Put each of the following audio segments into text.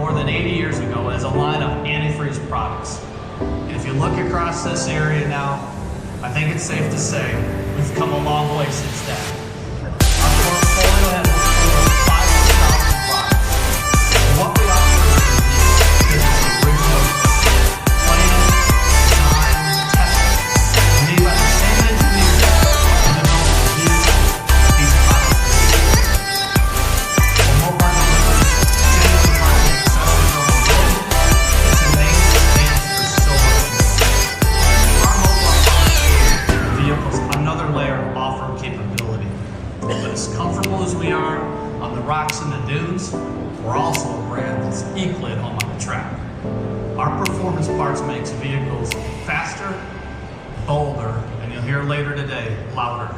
more than 80 years ago as a line of antifreeze products. And if you look across this area now, I think it's safe to say we've come a long way since then. Our portfolio has over 500,000 products. And what we offer is the original plan, design, testing, made by the same engineers who developed the vehicles these products are used. Well, Mopar delivers genuine market accessories on the road. Its name stands for so much more. Our Mopar vehicles another layer of off-road capability. But as comfortable as we are on the rocks and the dunes, we're also a brand that's equally at home on the track. Our performance parts makes vehicles faster, bolder, and you'll hear later today, louder.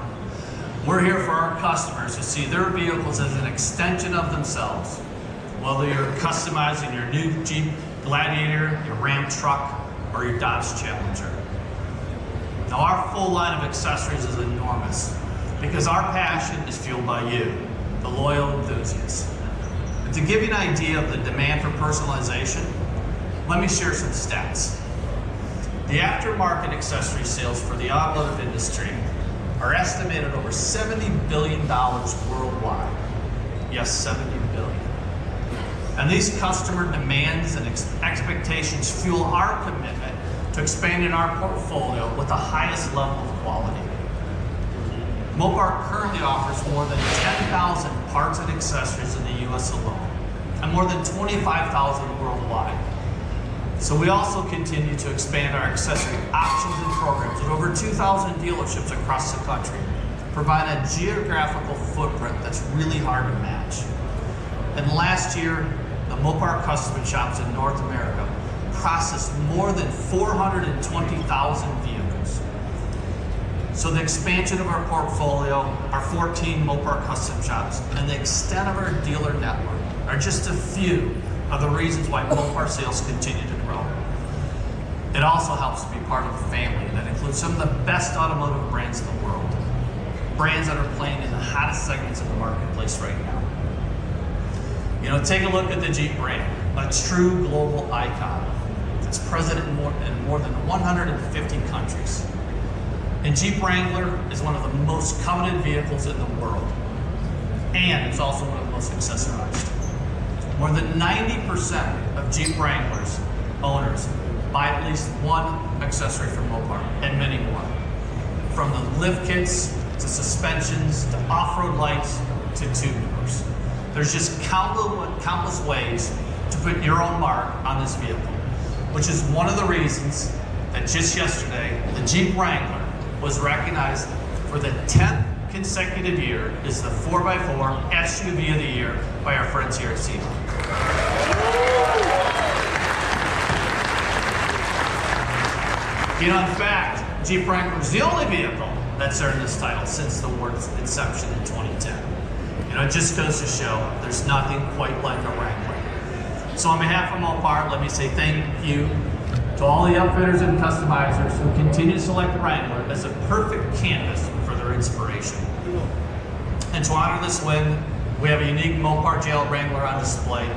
We're here for our customers to see their vehicles as an extension of themselves. Whether you're customizing your new Jeep Gladiator, your Ram truck, or your Dodge Challenger. Now our full line of accessories is enormous because our passion is fueled by you, the loyal enthusiasts. And to give you an idea of the demand for personalization, let me share some stats. The aftermarket accessory sales for the automotive industry are estimated over $70 billion worldwide. Yes, $70 billion. And these customer demands and expectations fuel our commitment to expanding our portfolio with the highest level of quality. Mopar currently offers more than 10,000 parts and accessories in the US alone, and more than 25,000 worldwide. So we also continue to expand our accessory options and programs with over 2,000 dealerships across the country, provide a geographical footprint that's really hard to match. And last year, the Mopar custom shops in North America processed more than 420,000 vehicles. So the expansion of our portfolio, our 14 Mopar custom shops, and the extent of our dealer network are just a few of the reasons why Mopar sales continue to grow. It also helps to be part of a family that includes some of the best automotive brands in the world. Brands that are playing in the hottest segments of the marketplace right now. You know, take a look at the Jeep brand, a true global icon. It's present in more than 150 countries. And Jeep Wrangler is one of the most coveted vehicles in the world. And it's also one of the most accessorized. More than 90% of Jeep Wranglers owners buy at least one accessory from Mopar, and many more. From the lift kits, to suspensions, to off-road lights, to tube doors. There's just countless ways to put your own mark on this vehicle, which is one of the reasons that just yesterday, the Jeep Wrangler was recognized for the 10th consecutive year as the 4x4 SUV of the year by our friends here at Sema. You know, in fact, Jeep Wrangler is the only vehicle that's earned this title since the award's inception in 2010. You know, it just goes to show there's nothing quite like a Wrangler. So on behalf of Mopar, let me say thank you to all the outfitters and customizers who continue to select the Wrangler as a perfect canvas for their inspiration. And to honor this win, we have a unique Mopar Jail Wrangler on display.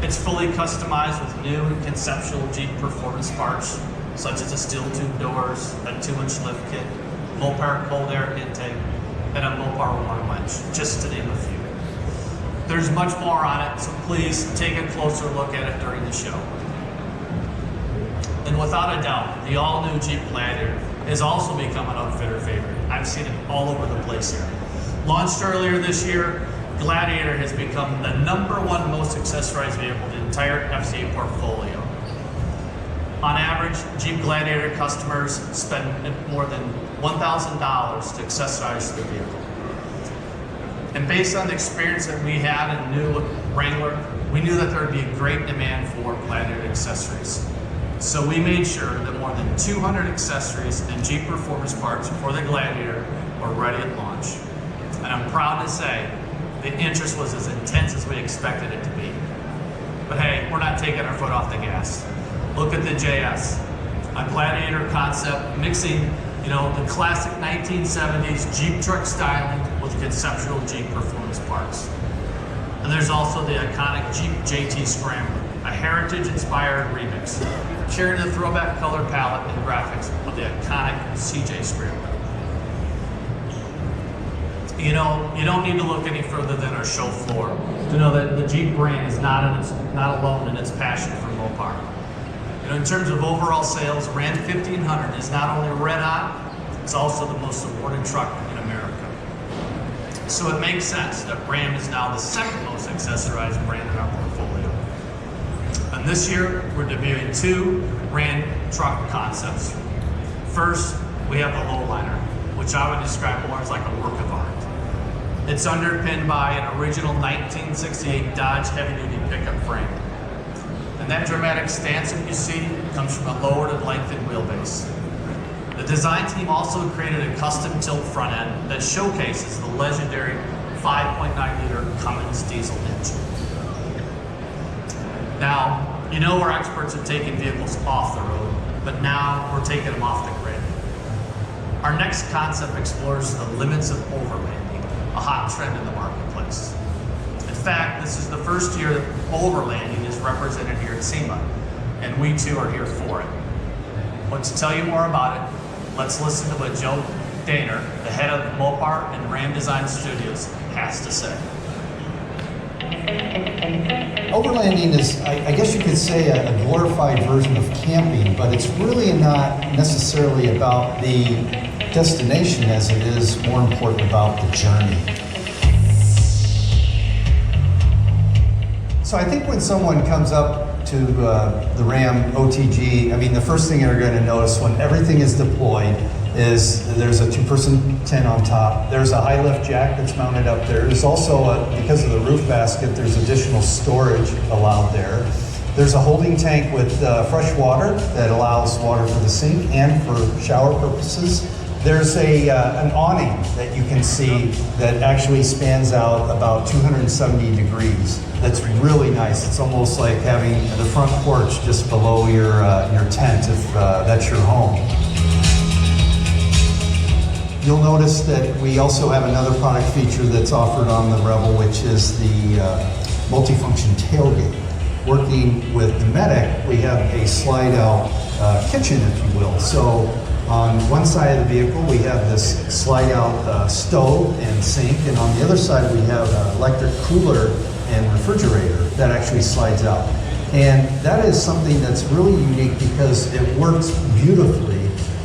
It's fully customized with new and conceptual Jeep performance parts, such as the steel tube doors, a 2-inch lift kit, Mopar cold air intake, and a Mopar warm winch, just to name a few. There's much more on it, so please take a closer look at it during the show. And without a doubt, the all-new Jeep Gladiator has also become an outfitter favorite. I've seen it all over the place here. Launched earlier this year, Gladiator has become the #1 most accessorized vehicle in the entire FCA portfolio. On average, Jeep Gladiator customers spend more than $1,000 to accessorize their vehicle. And based on the experience that we had in the new Wrangler, we knew that there would be a great demand for Gladiator accessories. So we made sure that more than 200 accessories and Jeep performance parts for the Gladiator were ready at launch. And I'm proud to say the interest was as intense as we expected it to be. But hey, we're not taking our foot off the gas. Look at the JS, a Gladiator concept mixing, you know, the classic 1970s Jeep truck styling with conceptual Jeep performance parts. And there's also the iconic Jeep JT Scrambler, a heritage-inspired remix, carrying the throwback color palette and graphics of the iconic CJ Scrambler. You know, you don't need to look any further than our show floor to know that the Jeep brand is not alone in its passion for Mopar. You know, in terms of overall sales, Ram 1500 is not only red hot, it's also the most awarded truck in America. So it makes sense that Ram is now the second most accessorized brand in our portfolio. And this year, we're debuting two Ram truck concepts. First, we have the Lowliner, which I would describe more as like a work of art. It's underpinned by an original 1968 Dodge heavy-duty pickup frame. And that dramatic stance that you see comes from a lowered and lengthened wheelbase. The design team also created a custom tilt front end that showcases the legendary 5.9-liter Cummins diesel engine. Now, you know we're experts at taking vehicles off the road, but now we're taking them off the grid. Our next concept explores the limits of overlanding, a hot trend in the marketplace. In fact, this is the first year that overlanding is represented here at Sema, and we too are here for it. But to tell you more about it, let's listen to what Joe Daner, the head of Mopar and Ram Design Studios, has to say. Overlanding is, I guess you could say, a glorified version of camping, but it's really not necessarily about the destination as it is more important about the journey. So I think when someone comes up to the Ram OTG, I mean, the first thing they're going to notice when everything is deployed is there's a two-person tent on top. There's a high-lift jack that's mounted up there. There's also, because of the roof basket, there's additional storage allowed there. There's a holding tank with fresh water that allows water for the sink and for shower purposes. There's an awning that you can see that actually spans out about 270 degrees. That's really nice. It's almost like having the front porch just below your tent if that's your home. You'll notice that we also have another product feature that's offered on the Rebel, which is the multifunction tailgate. Working with the Medic, we have a slide-out kitchen, if you will. So on one side of the vehicle, we have this slide-out stove and sink, and on the other side, we have an electric cooler and refrigerator that actually slides out. And that is something that's really unique because it works beautifully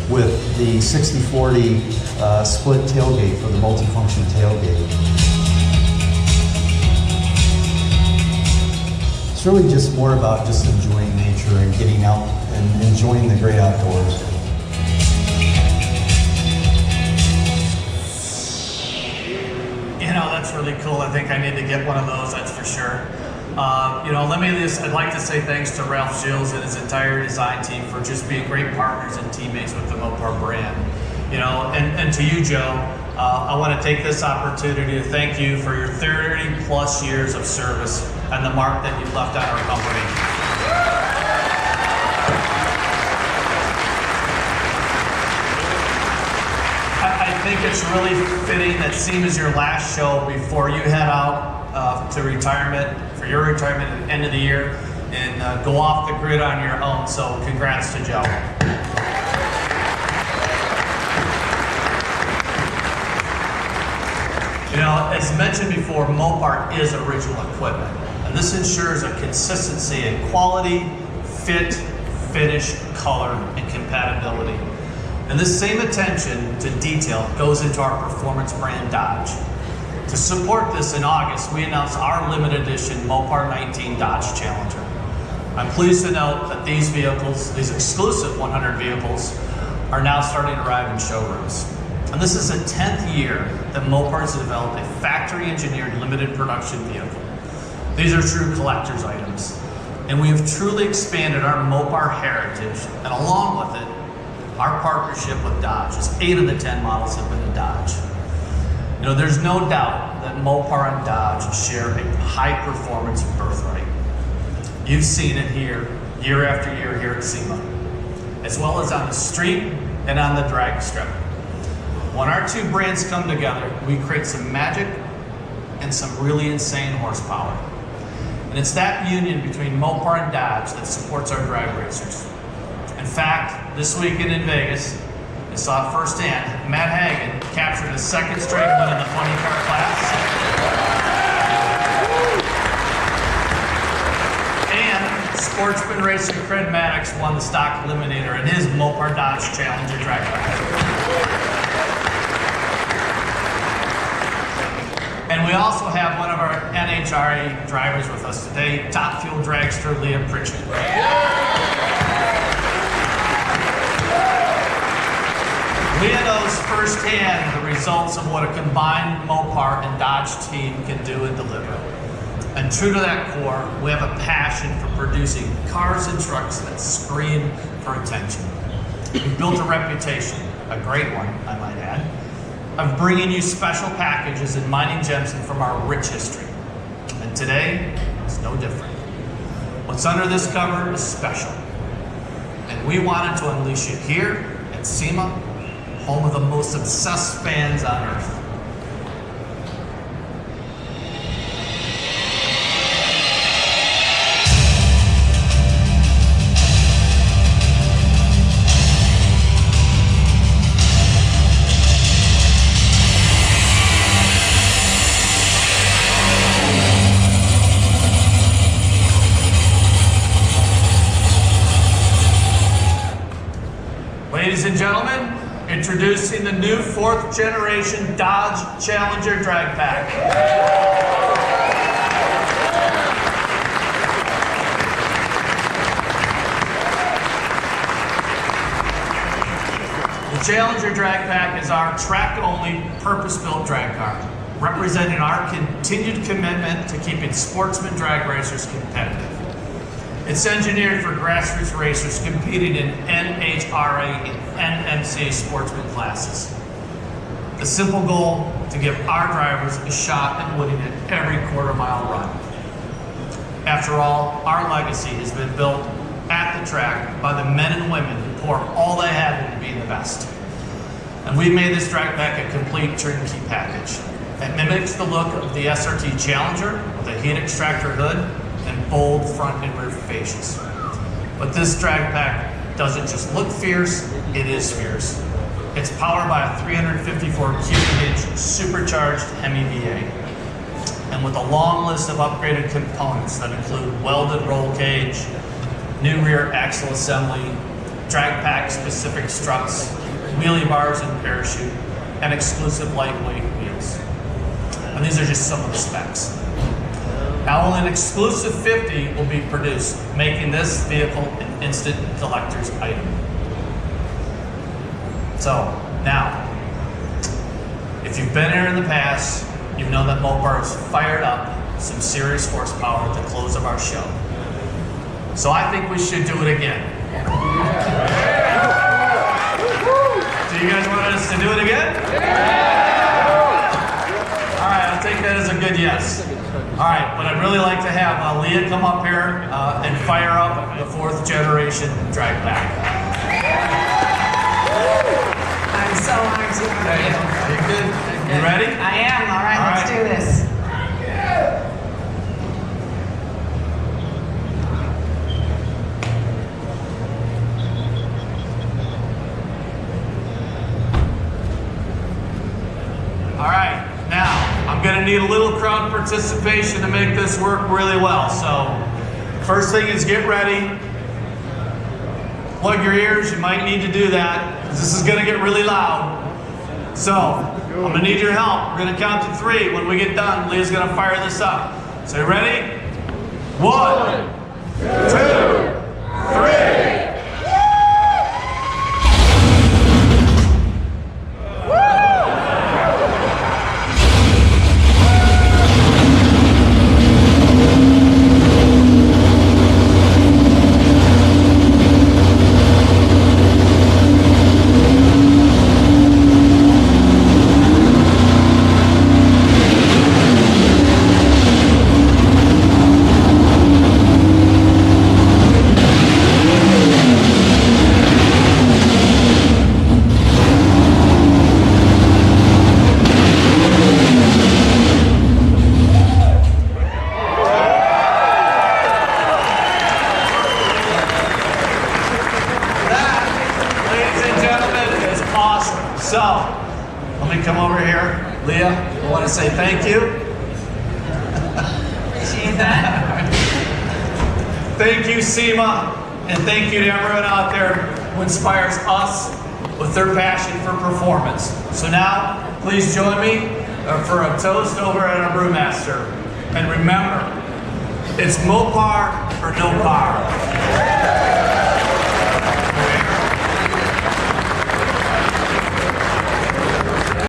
with the 60/40 split tailgate for the multifunction tailgate. It's really just more about just enjoying nature and getting out and enjoying the great outdoors. You know, that's really cool. I think I need to get one of those, that's for sure. You know, I'd like to say thanks to Ralph Gilles and his entire design team for just being great partners and teammates with the Mopar brand. You know, and to you, Joe, I want to take this opportunity to thank you for your 30 plus years of service and the mark that you've left on our company. I think it's really fitting that Sema is your last show before you head out to retirement, for your retirement at the end of the year, and go off the grid on your own. So congrats to Joe. You know, as mentioned before, Mopar is original equipment, and this ensures a consistency in quality, fit, finish, color, and compatibility. And this same attention to detail goes into our performance brand Dodge. To support this, in August, we announced our limited edition Mopar 19 Dodge Challenger. I'm pleased to note that these vehicles, these exclusive 100 vehicles, are now starting to arrive in showrooms. And this is the 10th year that Mopar has developed a factory-engineered limited production vehicle. These are true collector's items. And we have truly expanded our Mopar heritage, and along with it, our partnership with Dodge, as 8 of the 10 models have been a Dodge. You know, there's no doubt that Mopar and Dodge share a high-performance birthright. You've seen it here, year after year here at Sema, as well as on the street and on the drag strip. When our two brands come together, we create some magic and some really insane horsepower. And it's that union between Mopar and Dodge that supports our drag racers. In fact, this weekend in Vegas, I saw it firsthand. Matt Hagen captured his second straight win in the 20-car class. And sportsman racer Craig Maddox won the stock eliminator in his Mopar Dodge Challenger Drag Pak. And we also have one of our NHRA drivers with us today, Top Fuel dragster Leah Pritchett. Leah knows firsthand the results of what a combined Mopar and Dodge team can do and deliver. And true to that core, we have a passion for producing cars and trucks that scream for attention. We've built a reputation, a great one, I might add, of bringing you special packages and mining gems from our rich history. And today, it's no different. What's under this cover is special. And we wanted to unleash it here at Sema, home of the most obsessed fans on earth. Ladies and gentlemen, introducing the new 4th generation Dodge Challenger Drag Pak. The Challenger Drag Pak is our track-only, purpose-built drag car, representing our continued commitment to keeping sportsman drag racers competitive. It's engineered for grassroots racers competing in NHRA and NMCA sportsman classes. The simple goal, to give our drivers a shot at winning at every quarter-mile run. After all, our legacy has been built at the track by the men and women who pour all they have into being the best. And we made this drag pack a complete turnkey package. It mimics the look of the SRT Challenger with a heat extractor hood and bold front and rear fascias. But this drag pack doesn't just look fierce, it is fierce. It's powered by a 354 cubic inch supercharged Hemi V8. And with a long list of upgraded components that include welded roll cage, new rear axle assembly, drag pack specific struts, wheelie bars and parachute, and exclusive lightweight wheels. And these are just some of the specs. Now only an exclusive 50 will be produced, making this vehicle an instant collector's item. So, now, if you've been here in the past, you know that Mopar has fired up some serious horsepower at the close of our show. So I think we should do it again. Do you guys want us to do it again? All right, I'll take that as a good yes. All right, but I'd really like to have Leah come up here and fire up the 4th generation drag pack. I'm so honored to be here. You good? You ready? I am. All right, let's do this. All right, now I'm gonna need a little crowd participation to make this work really well. So first thing is get ready. Plug your ears, you might need to do that, because this is gonna get really loud. So I'm gonna need your help. We're gonna count to 3. When we get done, Leah's gonna fire this up. So you ready? 1, 2, 3. So, let me come over here. Leah, I want to say thank you. Appreciate that. Thank you, Sema, and thank you to everyone out there who inspires us with their passion for performance. So now, please join me for a toast over at our brewmaster. And remember, it's Mopar or no par.